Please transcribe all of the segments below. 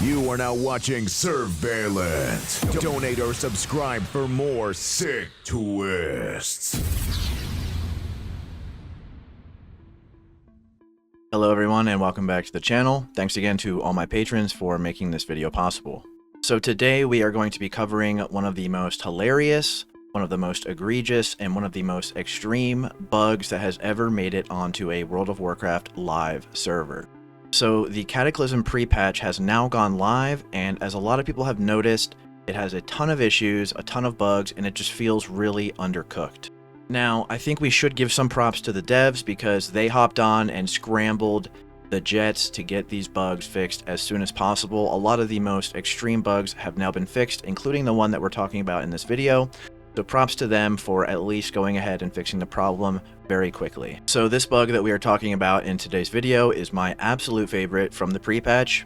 You are now watching Surveillance. Donate or subscribe for more sick twists. Hello everyone and welcome back to the channel. Thanks again to all my patrons for making this video possible. So today we are going to be covering one of the most hilarious, one of the most egregious, and one of the most extreme bugs that has ever made it onto a World of Warcraft live server. So the Cataclysm pre-patch has now gone live, and as a lot of people have noticed, it has a ton of issues, a ton of bugs, and it just feels really undercooked. Now, I think we should give some props to the devs because they hopped on and scrambled the jets to get these bugs fixed as soon as possible. A lot of the most extreme bugs have now been fixed, including the one that we're talking about in this video. So props to them for at least going ahead and fixing the problem very quickly. So this bug that we are talking about in today's video is my absolute favorite from the pre-patch.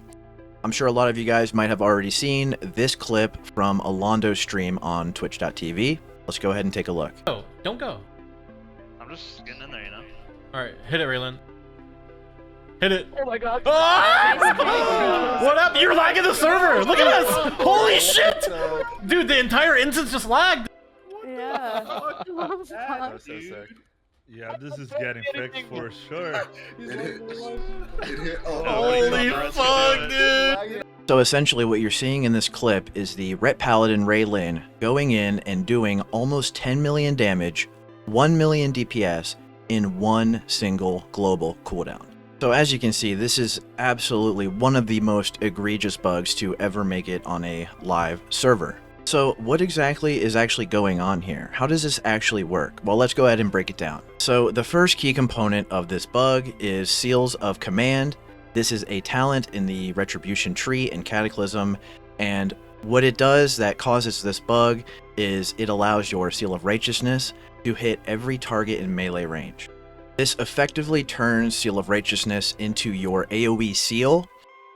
I'm sure a lot of you guys might have already seen this clip from Alondo's stream on twitch.tv. Let's go ahead and take a look. Oh, don't go. I'm just getting in there, you know? Alright, hit it, Raylan. Hit it. Oh my god. Ah! What up? You're lagging the server! Look at this! Holy shit! Dude, the entire instance just lagged! Yeah. That's so sick. Yeah, this is getting fixed for sure. Holy fuck, dude! So essentially what you're seeing in this clip is the Ret Paladin Raylan going in and doing almost 10 million damage, 1 million DPS in one single global cooldown. So as you can see, this is absolutely one of the most egregious bugs to ever make it on a live server. So what exactly is actually going on here? How does this actually work? Well, let's go ahead and break it down. So the first key component of this bug is Seals of Command. This is a talent in the Retribution tree in Cataclysm, and what it does that causes this bug is it allows your Seal of Righteousness to hit every target in melee range. This effectively turns Seal of Righteousness into your AoE seal,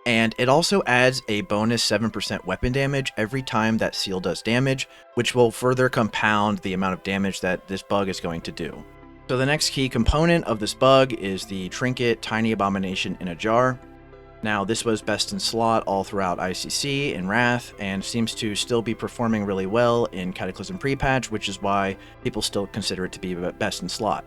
and it also adds a bonus 7% weapon damage every time that seal does damage, which will further compound the amount of damage that this bug is going to do. So the next key component of this bug is the trinket Tiny Abomination in a Jar. Now this was best in slot all throughout ICC and Wrath, and seems to still be performing really well in Cataclysm pre-patch, which is why people still consider it to be best in slot.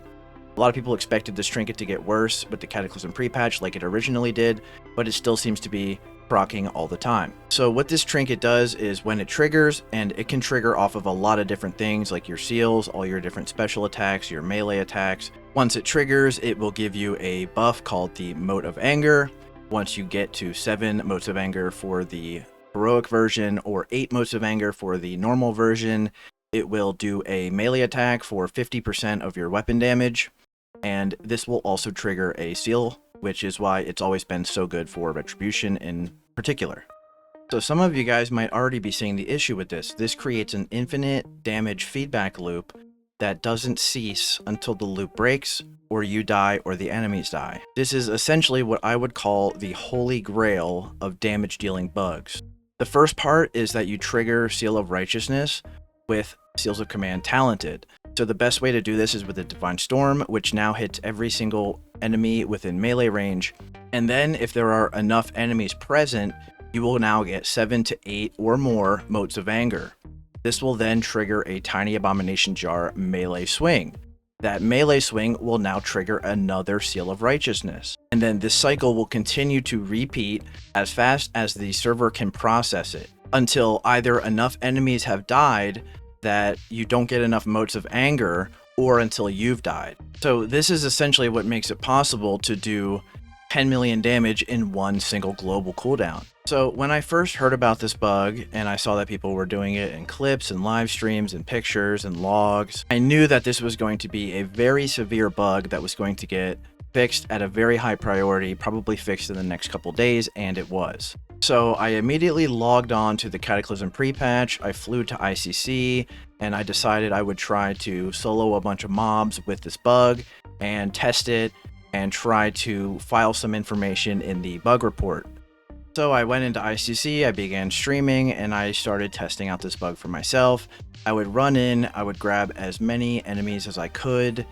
A lot of people expected this trinket to get worse with the Cataclysm pre-patch like it originally did, but it still seems to be proccing all the time. So what this trinket does is when it triggers, and it can trigger off of a lot of different things like your seals, all your different special attacks, your melee attacks. Once it triggers, it will give you a buff called the Mote of Anger. Once you get to 7 Motes of Anger for the heroic version or 8 Motes of Anger for the normal version, it will do a melee attack for 50% of your weapon damage. And this will also trigger a seal, which is why it's always been so good for Retribution in particular. So some of you guys might already be seeing the issue with this. This creates an infinite damage feedback loop that doesn't cease until the loop breaks, or you die, or the enemies die. This is essentially what I would call the holy grail of damage dealing bugs. The first part is that you trigger Seal of Righteousness with Seals of Command Talented. So the best way to do this is with the Divine Storm, which now hits every single enemy within melee range. And then if there are enough enemies present, you will now get 7 to 8 or more Motes of Anger. This will then trigger a Tiny Abomination Jar melee swing. That melee swing will now trigger another Seal of Righteousness. And then this cycle will continue to repeat as fast as the server can process it, until either enough enemies have died that you don't get enough Motes of Anger, or until you've died. So this is essentially what makes it possible to do 10 million damage in one single global cooldown. So when I first heard about this bug, and I saw that people were doing it in clips and live streams and pictures and logs, I knew that this was going to be a very severe bug that was going to get fixed at a very high priority, probably fixed in the next couple days, and it was. So I immediately logged on to the Cataclysm pre-patch, I flew to ICC, and I decided I would try to solo a bunch of mobs with this bug and test it and try to file some information in the bug report. So I went into ICC, I began streaming, and I started testing out this bug for myself. I would run in, I would grab as many enemies as I could,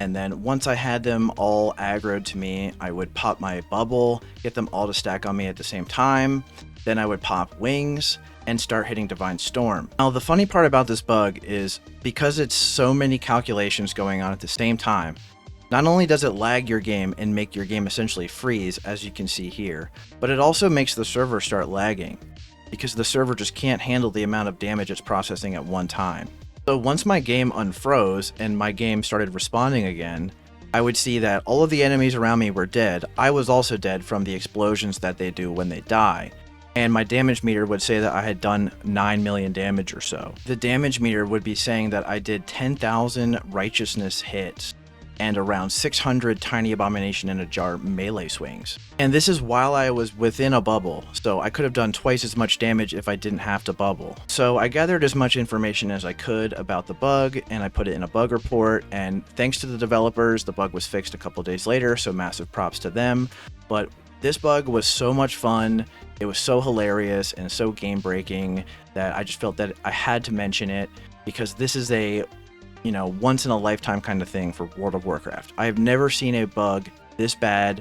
and then once I had them all aggroed to me, I would pop my bubble, get them all to stack on me at the same time, then I would pop wings and start hitting Divine Storm. Now, the funny part about this bug is because it's so many calculations going on at the same time, not only does it lag your game and make your game essentially freeze, as you can see here, but it also makes the server start lagging because the server just can't handle the amount of damage it's processing at one time. So once my game unfroze and my game started responding again, I would see that all of the enemies around me were dead. I was also dead from the explosions that they do when they die. And my damage meter would say that I had done 9 million damage or so. The damage meter would be saying that I did 10,000 righteousness hits and around 600 tiny abomination in a jar melee swings. And this is while I was within a bubble, so I could have done twice as much damage if I didn't have to bubble. So I gathered as much information as I could about the bug, and I put it in a bug report, and thanks to the developers, the bug was fixed a couple days later, so massive props to them. But this bug was so much fun, it was so hilarious and so game-breaking that I just felt that I had to mention it, because this is a once in a lifetime kind of thing for World of Warcraft. I have never seen a bug this bad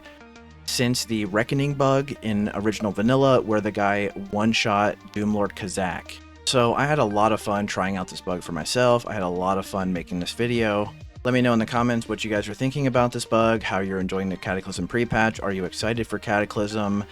since the Reckoning bug in original vanilla, where the guy one-shot Doom Lord Kazzak. So I had a lot of fun trying out this bug for myself. I had a lot of fun making this video. Let me know in the comments what you guys are thinking about this bug, how you're enjoying the Cataclysm pre-patch. Are you excited for Cataclysm?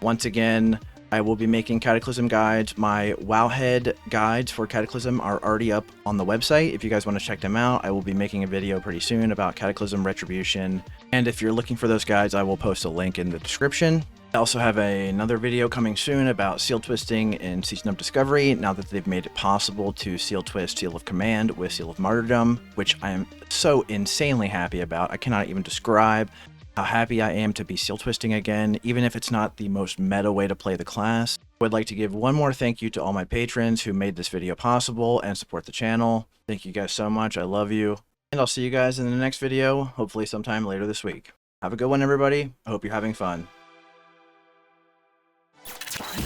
Once again, I will be making Cataclysm guides. My WoWHead guides for Cataclysm are already up on the website. If you guys want to check them out, I will be making a video pretty soon about Cataclysm Retribution. And if you're looking for those guides, I will post a link in the description. I also have another video coming soon about seal twisting in Season of Discovery, now that they've made it possible to seal twist Seal of Command with Seal of Martyrdom, which I am so insanely happy about. I cannot even describe how happy I am to be seal twisting again, even if it's not the most meta way to play the class. I would like to give one more thank you to all my patrons who made this video possible and support the channel. Thank you guys so much. I love you. And I'll see you guys in the next video, hopefully sometime later this week. Have a good one, everybody. I hope you're having fun.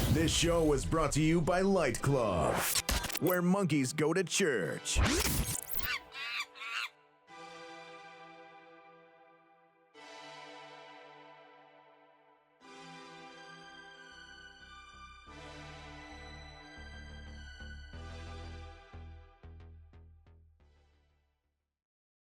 This show was brought to you by Light Club, where monkeys go to church.